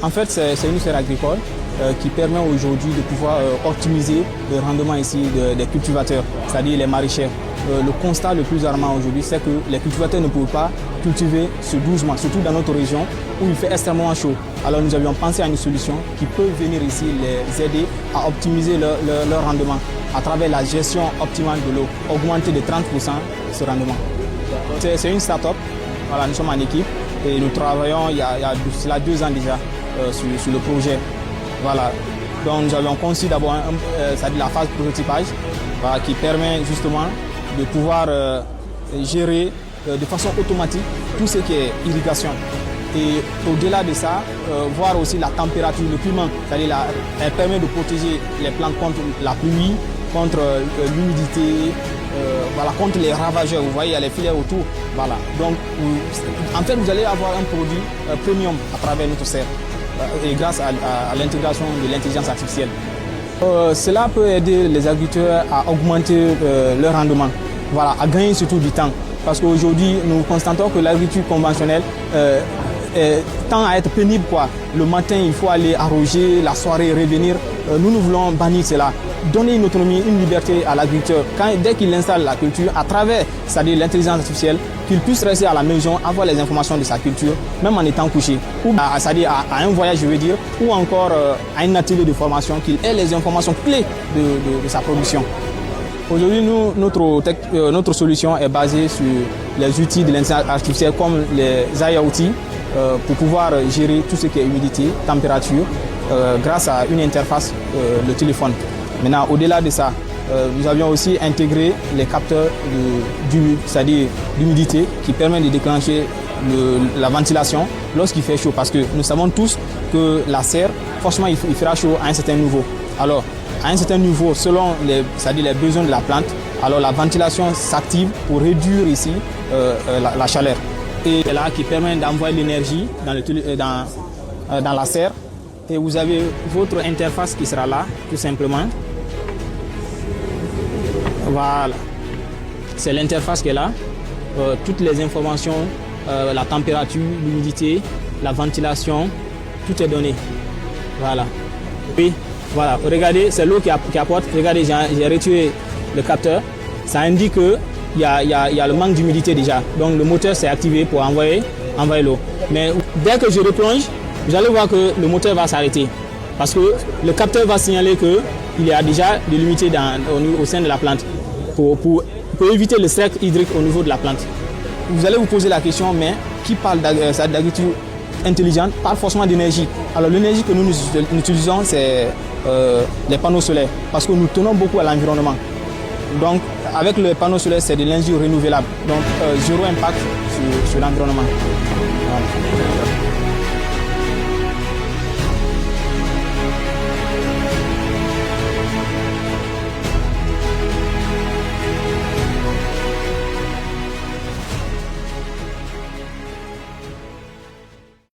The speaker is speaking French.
En fait, c'est une serre agricole qui permet aujourd'hui de pouvoir optimiser le rendement ici des cultivateurs, c'est-à-dire les maraîchers. Le constat le plus alarmant aujourd'hui, c'est que les cultivateurs ne peuvent pas cultiver ce doucement, surtout dans notre région où il fait extrêmement chaud. Alors nous avions pensé à une solution qui peut venir ici les aider à optimiser leur rendement à travers la gestion optimale de l'eau, augmenter de 30% ce rendement. C'est une start-up, voilà, nous sommes en équipe et nous travaillons il y a cela 2 ans déjà sur le projet. Voilà. Donc nous avions conçu d'abord la phase prototypage voilà, qui permet justement de pouvoir gérer de façon automatique tout ce qui est irrigation. Et au-delà de ça, voir aussi la température, le climat, c'est-à-dire elle permet de protéger les plantes contre la pluie, contre l'humidité, voilà, contre les ravageurs. Vous voyez, il y a les filets autour. Voilà. Donc, en fait, vous allez avoir un produit premium à travers notre serre et grâce à l'intégration de l'intelligence artificielle. Cela peut aider les agriculteurs à augmenter leur rendement, voilà, à gagner surtout du temps. Parce qu'aujourd'hui, nous constatons que l'agriculture conventionnelle tend à être pénible, quoi. Le matin, il faut aller arroger, la soirée, revenir. Nous voulons bannir cela. Donner une autonomie, une liberté à l'agriculteur. Dès qu'il installe la culture, à travers, c'est-à-dire l'intelligence artificielle, qu'il puisse rester à la maison, avoir les informations de sa culture, même en étant couché. Ou c'est-à-dire à un voyage, je veux dire, ou encore à un atelier de formation, qu'il ait les informations clés de sa production. Aujourd'hui, notre solution est basée sur les outils de l'intelligence artificielle comme les IoT pour pouvoir gérer tout ce qui est humidité, température, grâce à une interface, le téléphone. Maintenant, au-delà de ça, nous avions aussi intégré les capteurs c'est-à-dire d'humidité qui permettent de déclencher la ventilation lorsqu'il fait chaud. Parce que nous savons tous que la serre, forcément, il fera chaud à un certain niveau. Alors, à un certain niveau, selon c'est-à-dire les besoins de la plante, alors la ventilation s'active pour réduire ici la chaleur. Et c'est là qui permet d'envoyer l'énergie dans la serre. Et vous avez votre interface qui sera là, tout simplement. Voilà. C'est l'interface qui est là. Toutes les informations, la température, l'humidité, la ventilation, tout est donné. Voilà. Puis, voilà. Regardez, c'est l'eau qui apporte. Regardez, j'ai retiré le capteur. Ça indique qu'il y a le manque d'humidité déjà. Donc le moteur s'est activé pour envoyer l'eau. Mais dès que je replonge, vous allez voir que le moteur va s'arrêter. Parce que le capteur va signaler qu'il y a déjà de l'humidité au sein de la plante. Pour éviter le stress hydrique au niveau de la plante. Vous allez vous poser la question, mais qui parle d'agriculture intelligente parle forcément d'énergie. Alors l'énergie que nous utilisons, c'est les panneaux solaires. Parce que nous tenons beaucoup à l'environnement. Donc avec les panneaux solaires, c'est de l'énergie renouvelable. Donc zéro impact sur l'environnement. Voilà.